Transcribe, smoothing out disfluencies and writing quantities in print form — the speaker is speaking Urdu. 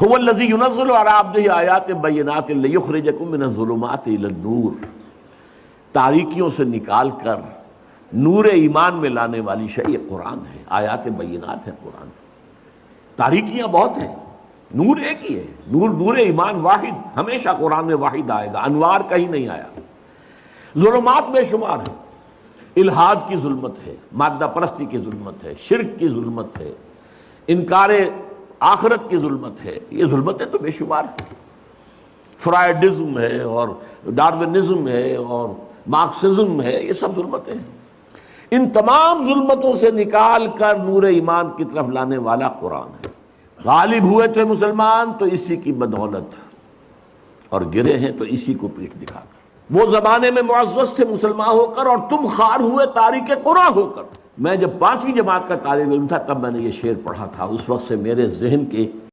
هو الذی ينزل على عبده آیات بینات لیخرجکم من الظلمات الی النور، تاریکیوں سے نکال کر نور ایمان میں لانے والی شے یہ قرآن ہے، آیات بینات ہے قرآن۔ تاریکیاں بہت ہیں، نور ایک ہی ہے، نور ایمان واحد، ہمیشہ قرآن میں واحد آئے گا، انوار کہیں نہیں آیا۔ ظلمات بے شمار ہیں، الحاد کی ظلمت ہے، مادہ پرستی کی ظلمت ہے، شرک کی ظلمت ہے، انکار آخرت کی ظلمت ہے، یہ ظلمتیں تو بے شمار ہیں۔ فرائیڈزم ہے اور ڈارونزم ہے اور مارکسزم ہے، یہ سب ظلمتیں ہیں۔ ان تمام ظلمتوں سے نکال کر نور ایمان کی طرف لانے والا قرآن ہے۔ غالب ہوئے تھے مسلمان تو اسی کی بدولت، اور گرے ہیں تو اسی کو پیٹھ دکھا کر۔ وہ زمانے میں معزز تھے مسلمان ہو کر، اور تم خوار ہوئے تاریک قرآن ہو کر۔ میں جب 5ویں جماعت کا طالب علم تھا تب میں نے یہ شعر پڑھا تھا، اس وقت سے میرے ذہن کے